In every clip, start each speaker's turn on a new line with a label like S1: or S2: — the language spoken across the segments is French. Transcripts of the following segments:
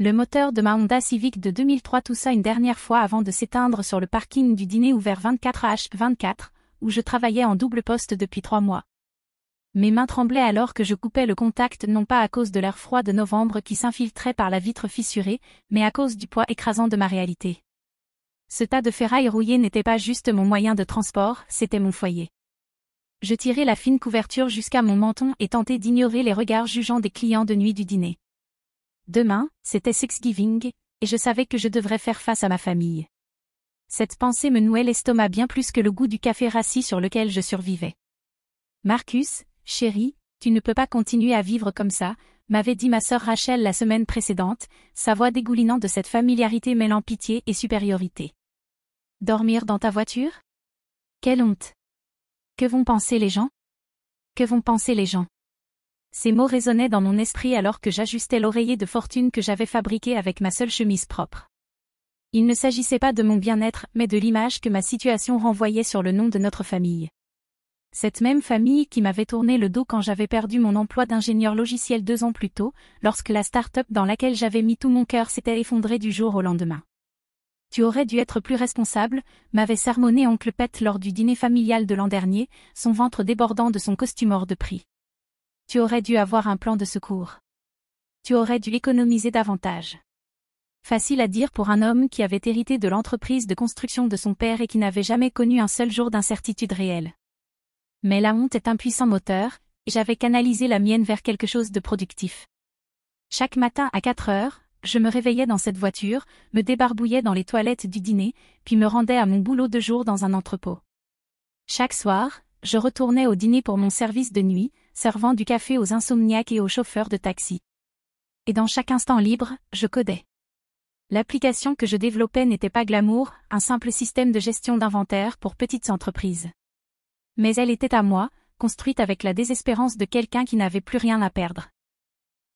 S1: Le moteur de ma Honda Civic de 2003 toussa une dernière fois avant de s'éteindre sur le parking du dîner ouvert 24H24, où je travaillais en double poste depuis 3 mois. Mes mains tremblaient alors que je coupais le contact non pas à cause de l'air froid de novembre qui s'infiltrait par la vitre fissurée, mais à cause du poids écrasant de ma réalité. Ce tas de ferraille rouillée n'était pas juste mon moyen de transport, c'était mon foyer. Je tirai la fine couverture jusqu'à mon menton et tentai d'ignorer les regards jugeants des clients de nuit du dîner. Demain, c'était Thanksgiving, et je savais que je devrais faire face à ma famille. Cette pensée me nouait l'estomac bien plus que le goût du café rassis sur lequel je survivais. Marcus, chéri, tu ne peux pas continuer à vivre comme ça, m'avait dit ma sœur Rachel la semaine précédente, sa voix dégoulinant de cette familiarité mêlant pitié et supériorité. Dormir dans ta voiture? Quelle honte! Que vont penser les gens? Que vont penser les gens? Ces mots résonnaient dans mon esprit alors que j'ajustais l'oreiller de fortune que j'avais fabriqué avec ma seule chemise propre. Il ne s'agissait pas de mon bien-être mais de l'image que ma situation renvoyait sur le nom de notre famille. Cette même famille qui m'avait tourné le dos quand j'avais perdu mon emploi d'ingénieur logiciel 2 ans plus tôt, lorsque la start-up dans laquelle j'avais mis tout mon cœur s'était effondrée du jour au lendemain. Tu aurais dû être plus responsable, m'avait sermonné oncle Pet lors du dîner familial de l'an dernier, son ventre débordant de son costume hors de prix. Tu aurais dû avoir un plan de secours. Tu aurais dû économiser davantage. Facile à dire pour un homme qui avait hérité de l'entreprise de construction de son père et qui n'avait jamais connu un seul jour d'incertitude réelle. Mais la honte est un puissant moteur, et j'avais canalisé la mienne vers quelque chose de productif. Chaque matin à 4 heures, je me réveillais dans cette voiture, me débarbouillais dans les toilettes du dîner, puis me rendais à mon boulot de jour dans un entrepôt. Chaque soir, je retournais au dîner pour mon service de nuit, servant du café aux insomniaques et aux chauffeurs de taxi. Et dans chaque instant libre, je codais. L'application que je développais n'était pas glamour, un simple système de gestion d'inventaire pour petites entreprises. Mais elle était à moi, construite avec la désespérance de quelqu'un qui n'avait plus rien à perdre.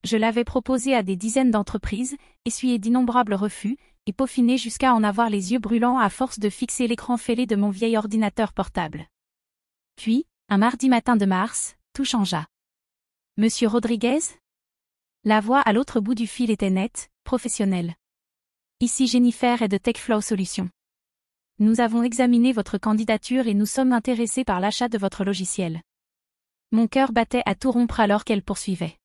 S1: Je l'avais proposée à des dizaines d'entreprises, essuyé d'innombrables refus, et peaufiné jusqu'à en avoir les yeux brûlants à force de fixer l'écran fêlé de mon vieil ordinateur portable. Puis, un mardi matin de mars, tout changea. Monsieur Rodriguez? La voix à l'autre bout du fil était nette, professionnelle. Ici Jennifer est de TechFlow Solutions. Nous avons examiné votre candidature et nous sommes intéressés par l'achat de votre logiciel. Mon cœur battait à tout rompre alors qu'elle poursuivait.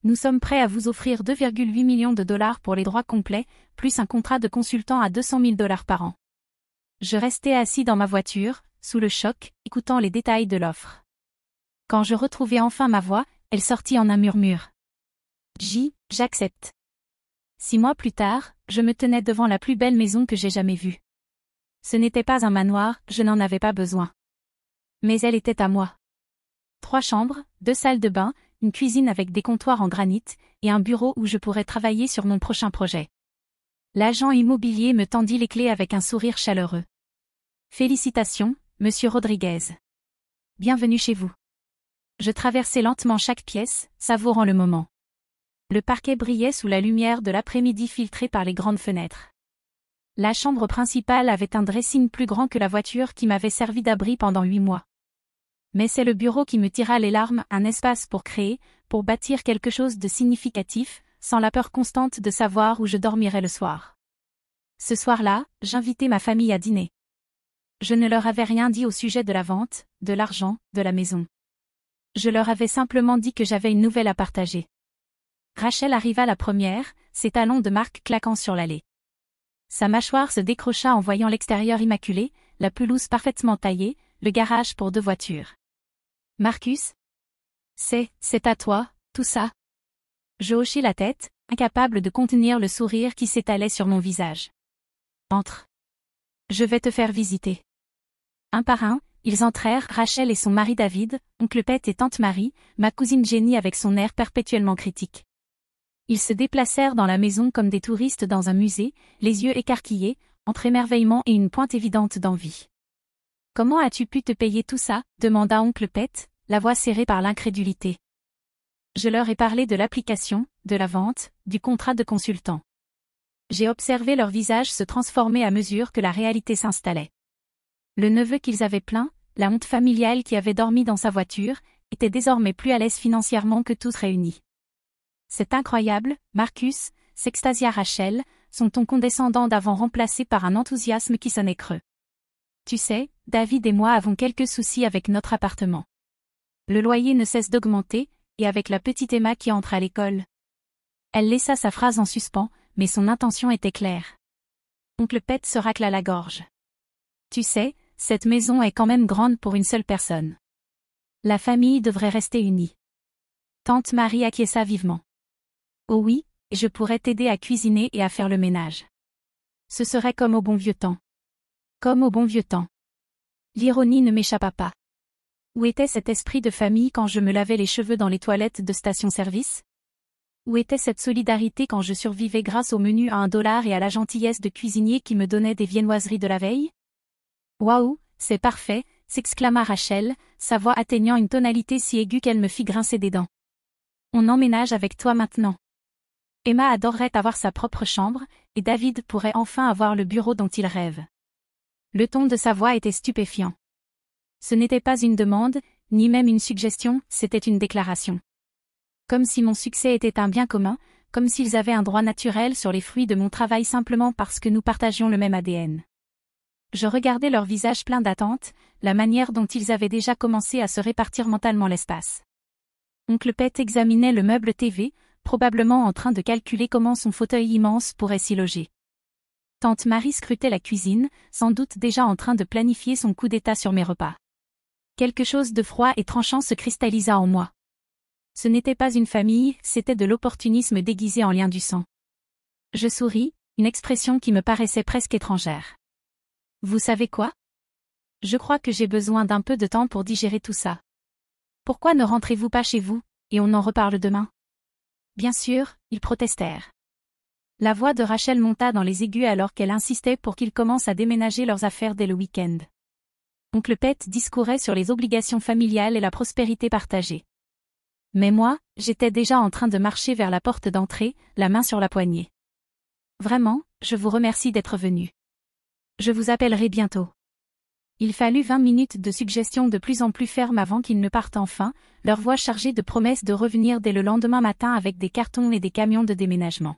S1: Nous sommes prêts à vous offrir 2,8 millions de dollars pour les droits complets, plus un contrat de consultant à 200 000 dollars par an. Je restais assis dans ma voiture, sous le choc, écoutant les détails de l'offre. Quand je retrouvai enfin ma voix, elle sortit en un murmure. J'accepte. 6 mois plus tard, je me tenais devant la plus belle maison que j'ai jamais vue. Ce n'était pas un manoir, je n'en avais pas besoin. Mais elle était à moi. 3 chambres, 2 salles de bain, une cuisine avec des comptoirs en granit, et un bureau où je pourrais travailler sur mon prochain projet. L'agent immobilier me tendit les clés avec un sourire chaleureux. Félicitations, monsieur Rodriguez. Bienvenue chez vous. Je traversai lentement chaque pièce, savourant le moment. Le parquet brillait sous la lumière de l'après-midi filtrée par les grandes fenêtres. La chambre principale avait un dressing plus grand que la voiture qui m'avait servi d'abri pendant 8 mois. Mais c'est le bureau qui me tira les larmes, un espace pour créer, pour bâtir quelque chose de significatif, sans la peur constante de savoir où je dormirais le soir. Ce soir-là, j'invitai ma famille à dîner. Je ne leur avais rien dit au sujet de la vente, de l'argent, de la maison. Je leur avais simplement dit que j'avais une nouvelle à partager. Rachel arriva la première, ses talons de marque claquant sur l'allée. Sa mâchoire se décrocha en voyant l'extérieur immaculé, la pelouse parfaitement taillée, le garage pour 2 voitures. Marcus? C'est à toi, tout ça? Je hochai la tête, incapable de contenir le sourire qui s'étalait sur mon visage. Entre. Je vais te faire visiter. Un par un, ils entrèrent, Rachel et son mari David, oncle Pet et tante Marie, ma cousine Jenny avec son air perpétuellement critique. Ils se déplacèrent dans la maison comme des touristes dans un musée, les yeux écarquillés, entre émerveillement et une pointe évidente d'envie. « Comment as-tu pu te payer tout ça ?» demanda oncle Pet, la voix serrée par l'incrédulité. Je leur ai parlé de l'application, de la vente, du contrat de consultant. J'ai observé leur visage se transformer à mesure que la réalité s'installait. Le neveu qu'ils avaient plaint, la honte familiale qui avait dormi dans sa voiture, était désormais plus à l'aise financièrement que tous réunis. C'est incroyable, Marcus, s'extasia Rachel, son ton condescendant d'avant remplacé par un enthousiasme qui sonnait creux. Tu sais, David et moi avons quelques soucis avec notre appartement. Le loyer ne cesse d'augmenter, et avec la petite Emma qui entre à l'école. Elle laissa sa phrase en suspens, mais son intention était claire. Oncle Pet se racla la gorge. Tu sais, cette maison est quand même grande pour une seule personne. La famille devrait rester unie. Tante Marie acquiesça vivement. Oh oui, je pourrais t'aider à cuisiner et à faire le ménage. Ce serait comme au bon vieux temps. Comme au bon vieux temps. L'ironie ne m'échappa pas. Où était cet esprit de famille quand je me lavais les cheveux dans les toilettes de station-service? Où était cette solidarité quand je survivais grâce au menu à $1 et à la gentillesse de cuisinier qui me donnait des viennoiseries de la veille? Waouh, c'est parfait, s'exclama Rachel, sa voix atteignant une tonalité si aiguë qu'elle me fit grincer des dents. On emménage avec toi maintenant. Emma adorerait avoir sa propre chambre, et David pourrait enfin avoir le bureau dont il rêve. Le ton de sa voix était stupéfiant. Ce n'était pas une demande, ni même une suggestion, c'était une déclaration. Comme si mon succès était un bien commun, comme s'ils avaient un droit naturel sur les fruits de mon travail simplement parce que nous partagions le même ADN. Je regardais leurs visages pleins d'attente, la manière dont ils avaient déjà commencé à se répartir mentalement l'espace. Oncle Pet examinait le meuble TV, probablement en train de calculer comment son fauteuil immense pourrait s'y loger. Tante Marie scrutait la cuisine, sans doute déjà en train de planifier son coup d'état sur mes repas. Quelque chose de froid et tranchant se cristallisa en moi. Ce n'était pas une famille, c'était de l'opportunisme déguisé en lien du sang. Je souris, une expression qui me paraissait presque étrangère. Vous savez quoi? Je crois que j'ai besoin d'un peu de temps pour digérer tout ça. Pourquoi ne rentrez-vous pas chez vous, et on en reparle demain? Bien sûr, ils protestèrent. La voix de Rachel monta dans les aigus alors qu'elle insistait pour qu'ils commencent à déménager leurs affaires dès le week-end. Oncle Pet discourait sur les obligations familiales et la prospérité partagée. Mais moi, j'étais déjà en train de marcher vers la porte d'entrée, la main sur la poignée. Vraiment, je vous remercie d'être venu. Je vous appellerai bientôt. Il fallut 20 minutes de suggestions de plus en plus fermes avant qu'ils ne partent enfin, leur voix chargée de promesses de revenir dès le lendemain matin avec des cartons et des camions de déménagement.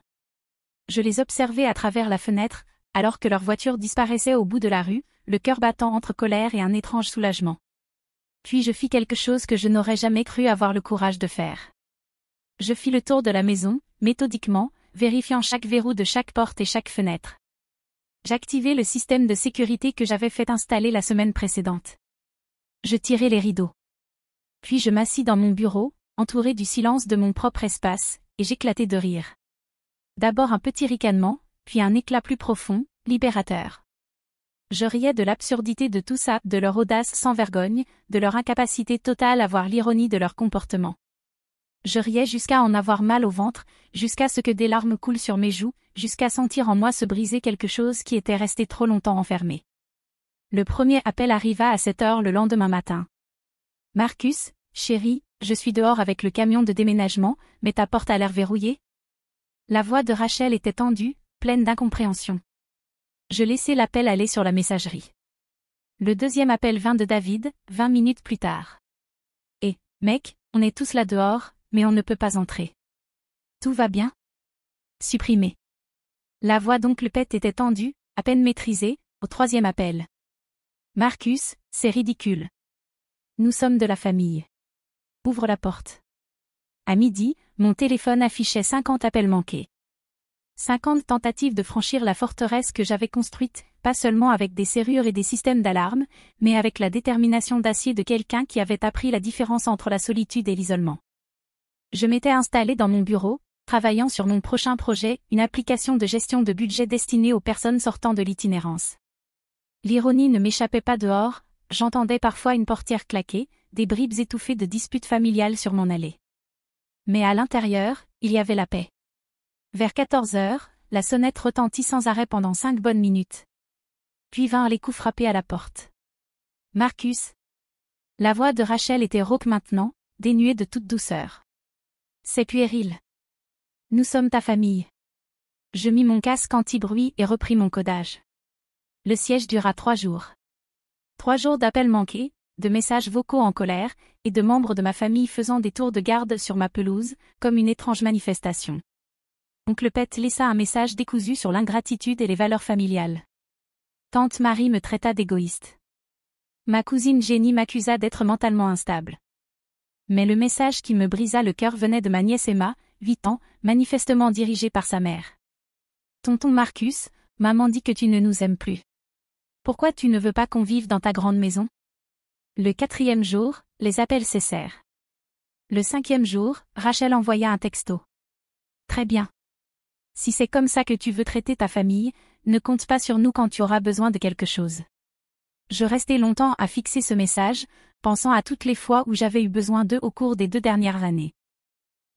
S1: Je les observais à travers la fenêtre, alors que leur voiture disparaissait au bout de la rue, le cœur battant entre colère et un étrange soulagement. Puis je fis quelque chose que je n'aurais jamais cru avoir le courage de faire. Je fis le tour de la maison, méthodiquement, vérifiant chaque verrou de chaque porte et chaque fenêtre. J'activai le système de sécurité que j'avais fait installer la semaine précédente. Je tirai les rideaux. Puis je m'assis dans mon bureau, entouré du silence de mon propre espace, et j'éclatai de rire. D'abord un petit ricanement, puis un éclat plus profond, libérateur. Je riais de l'absurdité de tout ça, de leur audace sans vergogne, de leur incapacité totale à voir l'ironie de leur comportement. Je riais jusqu'à en avoir mal au ventre, jusqu'à ce que des larmes coulent sur mes joues, jusqu'à sentir en moi se briser quelque chose qui était resté trop longtemps enfermé. Le premier appel arriva à 7 heures le lendemain matin. Marcus, chéri, je suis dehors avec le camion de déménagement, mais ta porte a l'air verrouillée? La voix de Rachel était tendue, pleine d'incompréhension. Je laissai l'appel aller sur la messagerie. Le deuxième appel vint de David, 20 minutes plus tard. Et, mec, on est tous là dehors, mais on ne peut pas entrer. Tout va bien? Supprimé. La voix d'oncle Pet était tendue, à peine maîtrisée, au troisième appel. Marcus, c'est ridicule. Nous sommes de la famille. Ouvre la porte. À midi, mon téléphone affichait 50 appels manqués. 50 tentatives de franchir la forteresse que j'avais construite, pas seulement avec des serrures et des systèmes d'alarme, mais avec la détermination d'acier de quelqu'un qui avait appris la différence entre la solitude et l'isolement. Je m'étais installé dans mon bureau, travaillant sur mon prochain projet, une application de gestion de budget destinée aux personnes sortant de l'itinérance. L'ironie ne m'échappait pas dehors, j'entendais parfois une portière claquer, des bribes étouffées de disputes familiales sur mon allée. Mais à l'intérieur, il y avait la paix. Vers 14 heures, la sonnette retentit sans arrêt pendant 5 bonnes minutes. Puis vinrent les coups frappés à la porte. Marcus. La voix de Rachel était rauque maintenant, dénuée de toute douceur. C'est puéril. Nous sommes ta famille. Je mis mon casque anti-bruit et repris mon codage. Le siège dura 3 jours. 3 jours d'appels manqués, de messages vocaux en colère, et de membres de ma famille faisant des tours de garde sur ma pelouse, comme une étrange manifestation. Oncle Pet laissa un message décousu sur l'ingratitude et les valeurs familiales. Tante Marie me traita d'égoïste. Ma cousine Jenny m'accusa d'être mentalement instable. Mais le message qui me brisa le cœur venait de ma nièce Emma, 8 ans, manifestement dirigée par sa mère. Tonton Marcus, maman dit que tu ne nous aimes plus. Pourquoi tu ne veux pas qu'on vive dans ta grande maison? Le 4e jour, les appels cessèrent. Le 5e jour, Rachel envoya un texto. Très bien. Si c'est comme ça que tu veux traiter ta famille, ne compte pas sur nous quand tu auras besoin de quelque chose. Je restai longtemps à fixer ce message, pensant à toutes les fois où j'avais eu besoin d'eux au cours des 2 dernières années.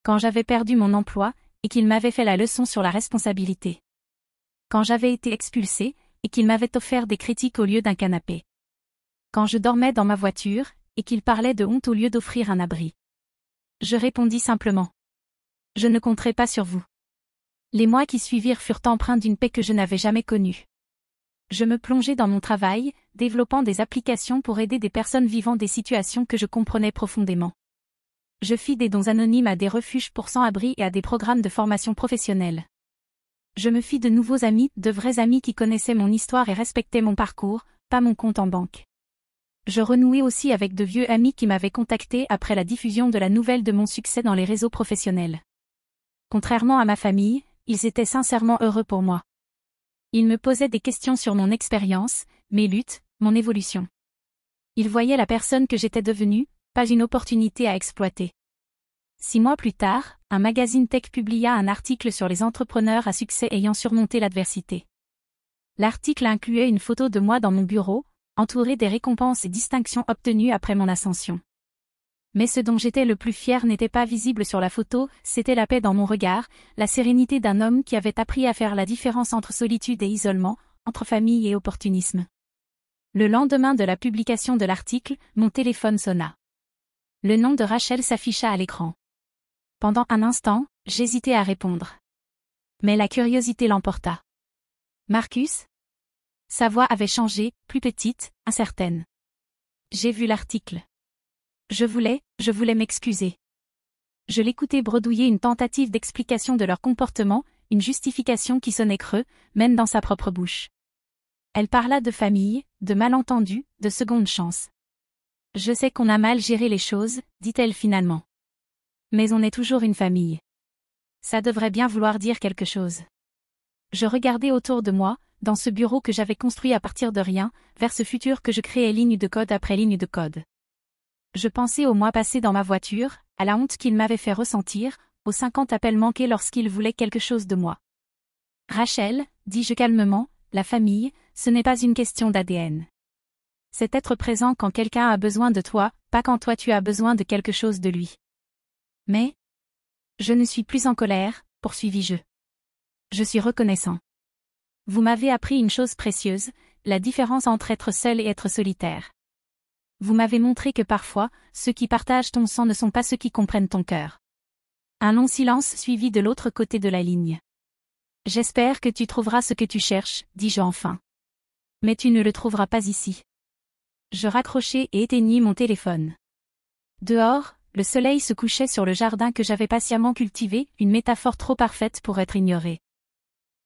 S1: Quand j'avais perdu mon emploi, et qu'ils m'avaient fait la leçon sur la responsabilité. Quand j'avais été expulsée, et qu'ils m'avaient offert des critiques au lieu d'un canapé. Quand je dormais dans ma voiture, et qu'ils parlaient de honte au lieu d'offrir un abri. Je répondis simplement. Je ne compterai pas sur vous. Les mois qui suivirent furent empreints d'une paix que je n'avais jamais connue. Je me plongeai dans mon travail, développant des applications pour aider des personnes vivant des situations que je comprenais profondément. Je fis des dons anonymes à des refuges pour sans-abri et à des programmes de formation professionnelle. Je me fis de nouveaux amis, de vrais amis qui connaissaient mon histoire et respectaient mon parcours, pas mon compte en banque. Je renouai aussi avec de vieux amis qui m'avaient contacté après la diffusion de la nouvelle de mon succès dans les réseaux professionnels. Contrairement à ma famille, ils étaient sincèrement heureux pour moi. Ils me posaient des questions sur mon expérience, mes luttes, mon évolution. Ils voyaient la personne que j'étais devenue, pas une opportunité à exploiter. 6 mois plus tard, un magazine tech publia un article sur les entrepreneurs à succès ayant surmonté l'adversité. L'article incluait une photo de moi dans mon bureau, entourée des récompenses et distinctions obtenues après mon ascension. Mais ce dont j'étais le plus fier n'était pas visible sur la photo, c'était la paix dans mon regard, la sérénité d'un homme qui avait appris à faire la différence entre solitude et isolement, entre famille et opportunisme. Le lendemain de la publication de l'article, mon téléphone sonna. Le nom de Rachel s'afficha à l'écran. Pendant un instant, j'hésitais à répondre. Mais la curiosité l'emporta. Marcus? Sa voix avait changé, plus petite, incertaine. J'ai vu l'article. Je voulais m'excuser. Je l'écoutais bredouiller une tentative d'explication de leur comportement, une justification qui sonnait creux, même dans sa propre bouche. Elle parla de famille, de malentendus, de seconde chance. Je sais qu'on a mal géré les choses, dit-elle finalement. Mais on est toujours une famille. Ça devrait bien vouloir dire quelque chose. Je regardais autour de moi, dans ce bureau que j'avais construit à partir de rien, vers ce futur que je créais ligne de code après ligne de code. Je pensais aux mois passés dans ma voiture, à la honte qu'il m'avait fait ressentir, aux 50 appels manqués lorsqu'il voulait quelque chose de moi. Rachel, dis-je calmement, la famille, ce n'est pas une question d'ADN. C'est être présent quand quelqu'un a besoin de toi, pas quand toi tu as besoin de quelque chose de lui. Mais je ne suis plus en colère, poursuivis-je. Je suis reconnaissant. Vous m'avez appris une chose précieuse, la différence entre être seul et être solitaire. Vous m'avez montré que parfois, ceux qui partagent ton sang ne sont pas ceux qui comprennent ton cœur. Un long silence suivit de l'autre côté de la ligne. J'espère que tu trouveras ce que tu cherches, dis-je enfin. Mais tu ne le trouveras pas ici. Je raccrochai et éteignis mon téléphone. Dehors, le soleil se couchait sur le jardin que j'avais patiemment cultivé, une métaphore trop parfaite pour être ignorée.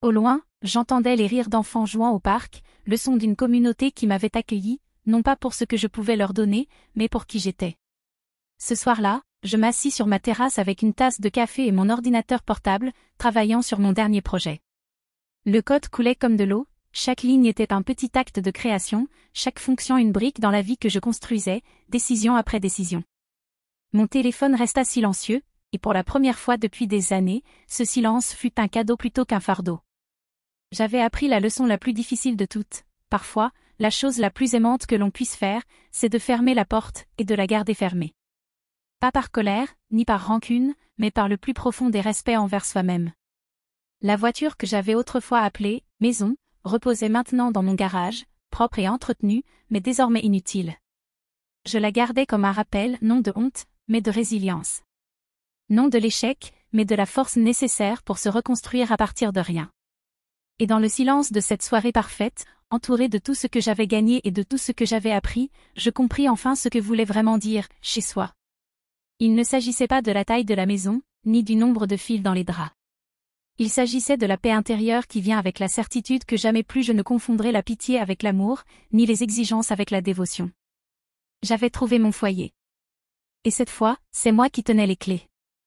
S1: Au loin, j'entendais les rires d'enfants jouant au parc, le son d'une communauté qui m'avait accueilli, non pas pour ce que je pouvais leur donner, mais pour qui j'étais. Ce soir-là, je m'assis sur ma terrasse avec une tasse de café et mon ordinateur portable, travaillant sur mon dernier projet. Le code coulait comme de l'eau, chaque ligne était un petit acte de création, chaque fonction une brique dans la vie que je construisais, décision après décision. Mon téléphone resta silencieux, et pour la première fois depuis des années, ce silence fut un cadeau plutôt qu'un fardeau. J'avais appris la leçon la plus difficile de toutes. Parfois, la chose la plus aimante que l'on puisse faire, c'est de fermer la porte et de la garder fermée. Pas par colère, ni par rancune, mais par le plus profond des respects envers soi-même. La voiture que j'avais autrefois appelée « maison » reposait maintenant dans mon garage, propre et entretenue, mais désormais inutile. Je la gardais comme un rappel, non de honte, mais de résilience. Non de l'échec, mais de la force nécessaire pour se reconstruire à partir de rien. Et dans le silence de cette soirée parfaite, entourée de tout ce que j'avais gagné et de tout ce que j'avais appris, je compris enfin ce que voulait vraiment dire « chez soi ». Il ne s'agissait pas de la taille de la maison, ni du nombre de fils dans les draps. Il s'agissait de la paix intérieure qui vient avec la certitude que jamais plus je ne confondrai la pitié avec l'amour, ni les exigences avec la dévotion. J'avais trouvé mon foyer. Et cette fois, c'est moi qui tenais les clés.